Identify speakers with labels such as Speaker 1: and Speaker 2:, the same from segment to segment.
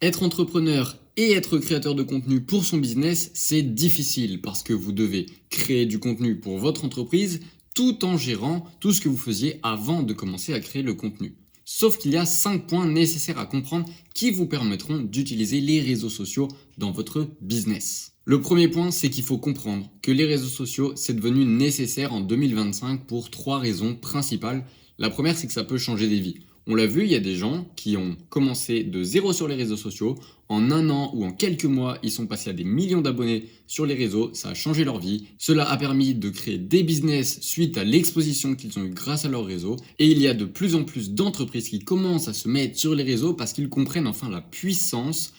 Speaker 1: Être entrepreneur et être créateur de contenu pour son business, c'est difficile parce que vous devez créer du contenu pour votre entreprise tout en gérant tout ce que vous faisiez avant de commencer à créer le contenu. Sauf qu'il y a 5 points nécessaires à comprendre qui vous permettront d'utiliser les réseaux sociaux dans votre business. Le premier point, c'est qu'il faut comprendre que les réseaux sociaux, c'est devenu nécessaire en 2025 pour 3 raisons principales. La première, c'est que ça peut changer des vies. On l'a vu, il y a des gens qui ont commencé de zéro sur les réseaux sociaux. En un an ou en quelques mois, ils sont passés à des millions d'abonnés sur les réseaux. Ça a changé leur vie. Cela a permis de créer des business suite à l'exposition qu'ils ont eu grâce à leurs réseaux. Et il y a de plus en plus d'entreprises qui commencent à se mettre sur les réseaux parce qu'ils comprennent enfin la puissance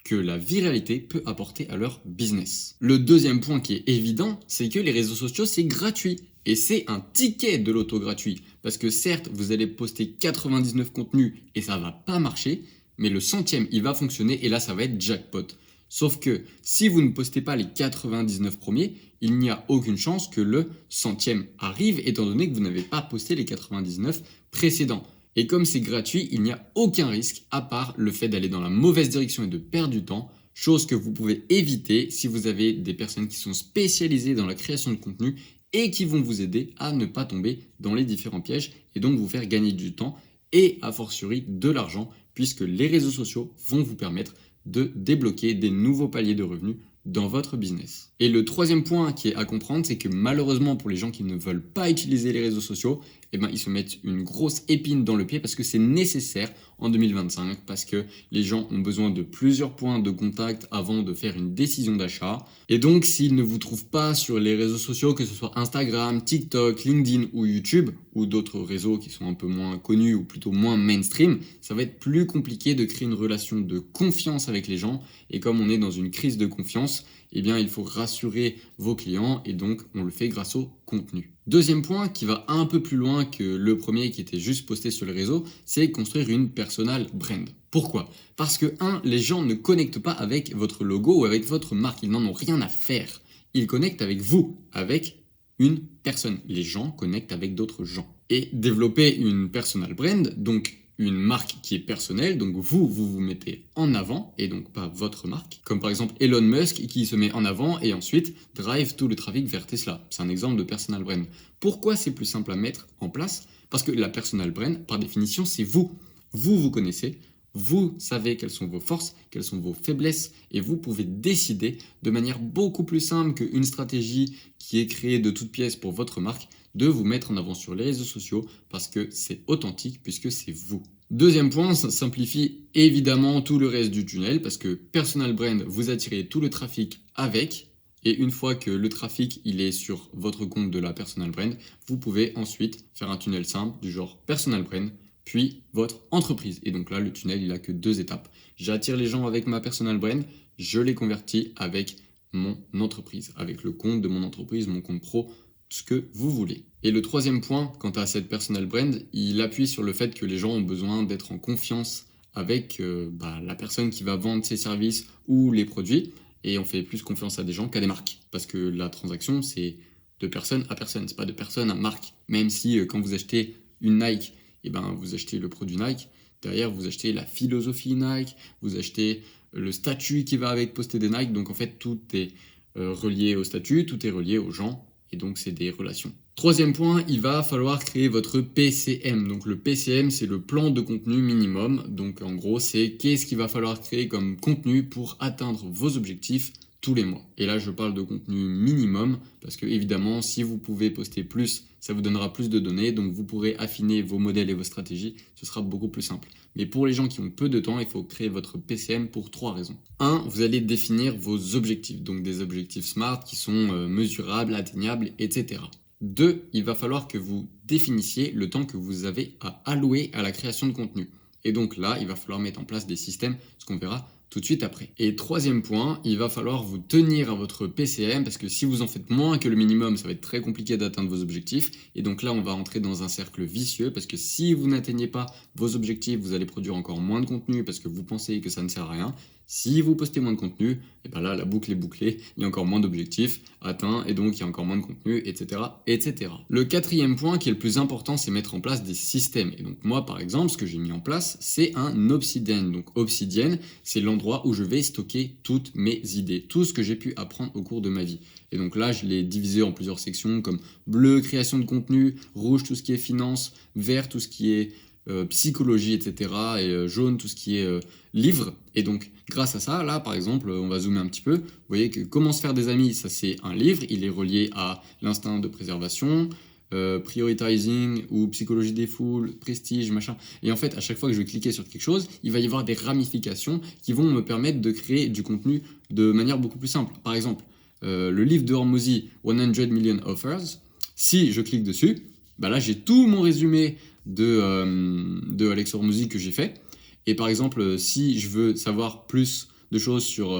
Speaker 1: que la viralité peut apporter à leur business. Le deuxième point qui est évident, c'est que les réseaux sociaux, c'est gratuit. Et c'est un ticket de l'auto gratuit. Parce que certes, vous allez poster 99 contenus et ça va pas marcher, mais le centième, il va fonctionner et là, ça va être jackpot. Sauf que si vous ne postez pas les 99 premiers, il n'y a aucune chance que le centième arrive étant donné que vous n'avez pas posté les 99 précédents. Et comme c'est gratuit, il n'y a aucun risque à part le fait d'aller dans la mauvaise direction et de perdre du temps, chose que vous pouvez éviter si vous avez des personnes qui sont spécialisées dans la création de contenu et qui vont vous aider à ne pas tomber dans les différents pièges et donc vous faire gagner du temps et a fortiori de l'argent puisque les réseaux sociaux vont vous permettre de débloquer des nouveaux paliers de revenus dans votre business. Et le troisième point qui est à comprendre, c'est que malheureusement pour les gens qui ne veulent pas utiliser les réseaux sociaux, ils se mettent une grosse épine dans le pied parce que c'est nécessaire en 2025, parce que les gens ont besoin de plusieurs points de contact avant de faire une décision d'achat. Et donc s'ils ne vous trouvent pas sur les réseaux sociaux, que ce soit Instagram, TikTok, LinkedIn ou YouTube, ou d'autres réseaux qui sont un peu moins connus ou plutôt moins mainstream, ça va être plus compliqué de créer une relation de confiance avec les gens. Et comme on est dans une crise de confiance, il faut rassurer vos clients et donc on le fait grâce au contenu. Deuxième point qui va un peu plus loin que le premier qui était juste posté sur les réseaux, c'est construire une personal brand. Pourquoi ? Parce que les gens ne connectent pas avec votre logo ou avec votre marque, ils n'en ont rien à faire. Ils connectent avec vous, avec une personne. Les gens connectent avec d'autres gens. Et développer une personal brand, donc une marque qui est personnelle, donc vous mettez en avant et donc pas votre marque, comme par exemple Elon Musk qui se met en avant et ensuite drive tout le trafic vers Tesla. C'est un exemple de personal brand. Pourquoi c'est plus simple à mettre en place ? Parce que la personal brand, par définition, c'est vous. Vous connaissez, vous savez quelles sont vos forces, quelles sont vos faiblesses et vous pouvez décider de manière beaucoup plus simple qu'une stratégie qui est créée de toutes pièces pour votre marque de vous mettre en avant sur les réseaux sociaux parce que c'est authentique puisque c'est vous. Deuxième point, ça simplifie évidemment tout le reste du tunnel parce que personal brand, vous attirez tout le trafic avec et une fois que le trafic il est sur votre compte de la personal brand, vous pouvez ensuite faire un tunnel simple du genre personal brand puis votre entreprise. Et donc là, le tunnel, il a que 2 étapes. J'attire les gens avec ma personal brand, je les convertis avec mon entreprise, avec le compte de mon entreprise, mon compte pro, ce que vous voulez. Et le troisième point, quant à cette personal brand, il appuie sur le fait que les gens ont besoin d'être en confiance avec la personne qui va vendre ses services ou les produits. Et on fait plus confiance à des gens qu'à des marques. Parce que la transaction, c'est de personne à personne, c'est pas de personne à marque. Même si quand vous achetez une Nike, vous achetez le produit Nike. Derrière, vous achetez la philosophie Nike, vous achetez le statut qui va avec poster des Nike. Donc en fait, tout est relié au statut, tout est relié aux gens. Et donc, c'est des relations. Troisième point, il va falloir créer votre PCM. Donc, le PCM, c'est le plan de contenu minimum. Donc, en gros, c'est qu'est-ce qu'il va falloir créer comme contenu pour atteindre vos objectifs tous les mois. Et là, je parle de contenu minimum parce que, évidemment, si vous pouvez poster plus, ça vous donnera plus de données. Donc, vous pourrez affiner vos modèles et vos stratégies. Ce sera beaucoup plus simple. Mais pour les gens qui ont peu de temps, il faut créer votre PCM pour 3 raisons. 1, vous allez définir vos objectifs. Donc, des objectifs SMART qui sont mesurables, atteignables, etc. 2, il va falloir que vous définissiez le temps que vous avez à allouer à la création de contenu. Et donc là, il va falloir mettre en place des systèmes, ce qu'on verra tout de suite après. Et troisième point, il va falloir vous tenir à votre PCM parce que si vous en faites moins que le minimum, ça va être très compliqué d'atteindre vos objectifs. Et donc là, on va entrer dans un cercle vicieux parce que si vous n'atteignez pas vos objectifs, vous allez produire encore moins de contenu parce que vous pensez que ça ne sert à rien. Si vous postez moins de contenu, et bien là, la boucle est bouclée, il y a encore moins d'objectifs atteints et donc il y a encore moins de contenu, etc., etc. Le quatrième point qui est le plus important, c'est mettre en place des systèmes. Et donc moi, par exemple, ce que j'ai mis en place, c'est un Obsidian. Donc Obsidian, c'est l'endroit où je vais stocker toutes mes idées, tout ce que j'ai pu apprendre au cours de ma vie. Et donc là, je l'ai divisé en plusieurs sections comme bleu, création de contenu, rouge, tout ce qui est finance, vert, tout ce qui est psychologie, etc. et jaune, tout ce qui est livre. Et donc, grâce à ça, là, par exemple, on va zoomer un petit peu. Vous voyez que Comment se faire des amis, ça c'est un livre. Il est relié à l'instinct de préservation, prioritizing ou psychologie des foules, prestige, machin. Et en fait, à chaque fois que je vais cliquer sur quelque chose, il va y avoir des ramifications qui vont me permettre de créer du contenu de manière beaucoup plus simple. Par exemple, le livre de Hormozy, 100 Million Offers, si je clique dessus, bah là j'ai tout mon résumé de Alex Hormozy que j'ai fait. Et par exemple, si je veux savoir plus de choses sur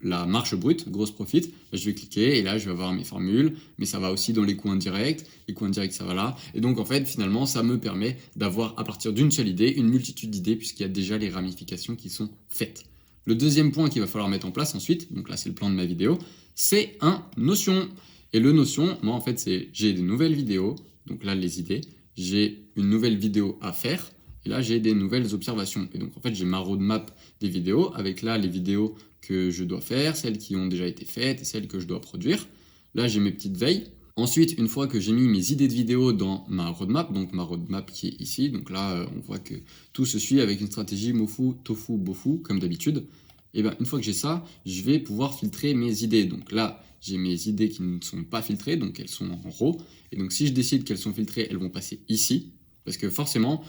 Speaker 1: la marge brute, gross profit, bah, je vais cliquer et là je vais avoir mes formules, mais ça va aussi dans les coûts indirects. Les coûts indirects, ça va là. Et donc en fait, finalement, ça me permet d'avoir à partir d'une seule idée, une multitude d'idées puisqu'il y a déjà les ramifications qui sont faites. Le deuxième point qu'il va falloir mettre en place ensuite, donc là c'est le plan de ma vidéo, c'est un Notion. Et le Notion, moi en fait, c'est j'ai des nouvelles vidéos, donc là les idées, j'ai une nouvelle vidéo à faire, et là j'ai des nouvelles observations. Et donc en fait j'ai ma roadmap des vidéos, avec là les vidéos que je dois faire, celles qui ont déjà été faites et celles que je dois produire. Là j'ai mes petites veilles. Ensuite, une fois que j'ai mis mes idées de vidéos dans ma roadmap, donc ma roadmap qui est ici, donc là on voit que tout se suit avec une stratégie Mofu, Tofu, Bofu, comme d'habitude. Et bien une fois que j'ai ça, je vais pouvoir filtrer mes idées. Donc là, j'ai mes idées qui ne sont pas filtrées, donc elles sont en RAW. Et donc si je décide qu'elles sont filtrées, elles vont passer ici. Parce que forcément,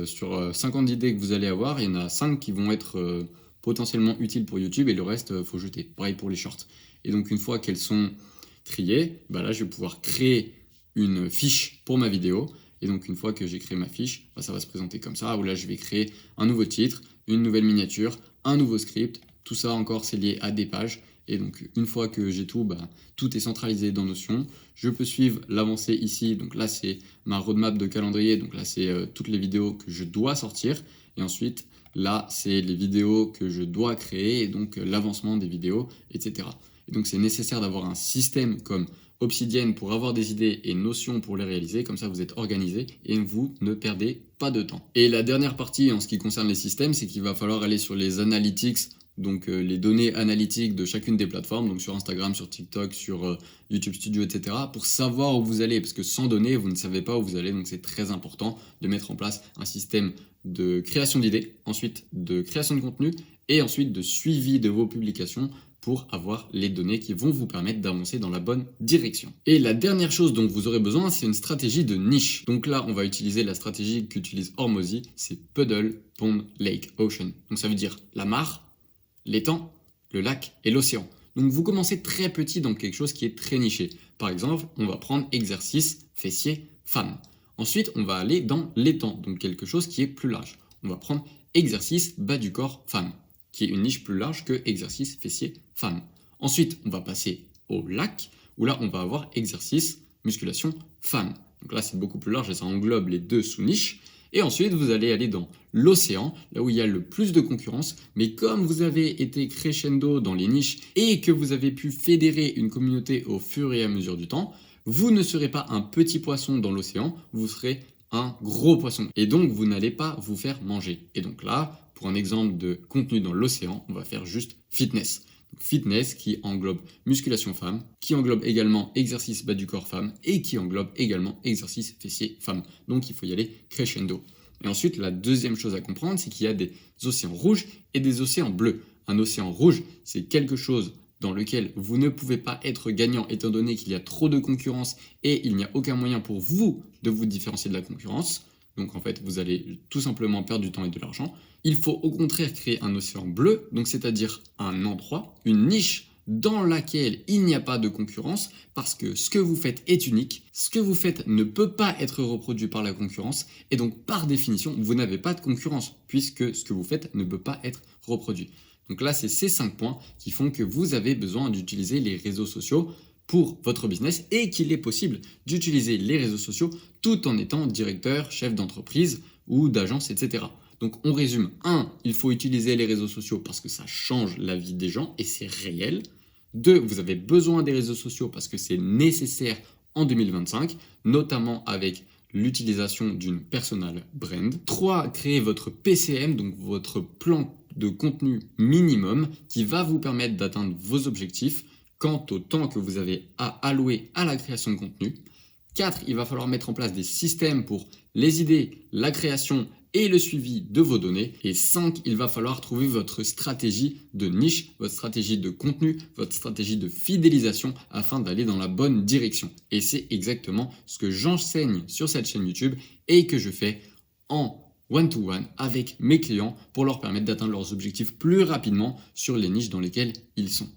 Speaker 1: sur 50 idées que vous allez avoir, il y en a 5 qui vont être potentiellement utiles pour YouTube et le reste, faut jeter. Pareil pour les shorts. Et donc une fois qu'elles sont triées, bah là je vais pouvoir créer une fiche pour ma vidéo. Et donc une fois que j'ai créé ma fiche, bah, ça va se présenter comme ça, où là je vais créer un nouveau titre, une nouvelle miniature, un nouveau script. Tout ça encore c'est lié à des pages. Et donc une fois que j'ai tout, bah, tout est centralisé dans Notion. Je peux suivre l'avancée ici. Donc là c'est ma roadmap de calendrier. Donc là c'est toutes les vidéos que je dois sortir. Et ensuite là c'est les vidéos que je dois créer et donc l'avancement des vidéos, etc. Et donc c'est nécessaire d'avoir un système comme Obsidian pour avoir des idées et Notion pour les réaliser. Comme ça vous êtes organisé et vous ne perdez pas de temps. Et la dernière partie en ce qui concerne les systèmes, c'est qu'il va falloir aller sur les analytics, donc les données analytiques de chacune des plateformes, donc sur Instagram, sur TikTok, sur YouTube Studio, etc., pour savoir où vous allez, parce que sans données, vous ne savez pas où vous allez, donc c'est très important de mettre en place un système de création d'idées, ensuite de création de contenu, et ensuite de suivi de vos publications pour avoir les données qui vont vous permettre d'avancer dans la bonne direction. Et la dernière chose dont vous aurez besoin, c'est une stratégie de niche. Donc là, on va utiliser la stratégie qu'utilise Hormozy, c'est Puddle, Pond, Lake, Ocean. Donc ça veut dire la mare, l'étang, le lac et l'océan. Donc vous commencez très petit dans quelque chose qui est très niché. Par exemple, on va prendre exercice fessier femme. Ensuite, on va aller dans l'étang, donc quelque chose qui est plus large. On va prendre exercice bas du corps femme, qui est une niche plus large que exercice fessier femme. Ensuite, on va passer au lac, où là, on va avoir exercice musculation femme. Donc là, c'est beaucoup plus large et ça englobe les deux sous-niches. Et ensuite, vous allez aller dans l'océan, là où il y a le plus de concurrence. Mais comme vous avez été crescendo dans les niches et que vous avez pu fédérer une communauté au fur et à mesure du temps, vous ne serez pas un petit poisson dans l'océan, vous serez un gros poisson. Et donc, vous n'allez pas vous faire manger. Et donc là, pour un exemple de contenu dans l'océan, on va faire juste fitness. Donc, fitness qui englobe musculation femme, qui englobe également exercice bas du corps femme et qui englobe également exercice fessier femme. Donc il faut y aller crescendo. Et ensuite, la deuxième chose à comprendre, c'est qu'il y a des océans rouges et des océans bleus. Un océan rouge, c'est quelque chose dans lequel vous ne pouvez pas être gagnant étant donné qu'il y a trop de concurrence et il n'y a aucun moyen pour vous de vous différencier de la concurrence. Donc en fait, vous allez tout simplement perdre du temps et de l'argent. Il faut au contraire créer un océan bleu, donc c'est-à-dire un endroit, une niche dans laquelle il n'y a pas de concurrence parce que ce que vous faites est unique, ce que vous faites ne peut pas être reproduit par la concurrence et donc par définition, vous n'avez pas de concurrence puisque ce que vous faites ne peut pas être reproduit. Donc là, c'est ces 5 points qui font que vous avez besoin d'utiliser les réseaux sociaux pour votre business et qu'il est possible d'utiliser les réseaux sociaux tout en étant directeur, chef d'entreprise ou d'agence, etc. Donc on résume. 1. Il faut utiliser les réseaux sociaux parce que ça change la vie des gens et c'est réel. 2. Vous avez besoin des réseaux sociaux parce que c'est nécessaire en 2025, notamment avec l'utilisation d'une personal brand. 3. Créer votre PCM, donc votre plan de contenu minimum qui va vous permettre d'atteindre vos objectifs quant au temps que vous avez à allouer à la création de contenu. 4. Il va falloir mettre en place des systèmes pour les idées, la création et le suivi de vos données. Et 5. Il va falloir trouver votre stratégie de niche, votre stratégie de contenu, votre stratégie de fidélisation afin d'aller dans la bonne direction. Et c'est exactement ce que j'enseigne sur cette chaîne YouTube et que je fais en one-to-one avec mes clients pour leur permettre d'atteindre leurs objectifs plus rapidement sur les niches dans lesquelles ils sont.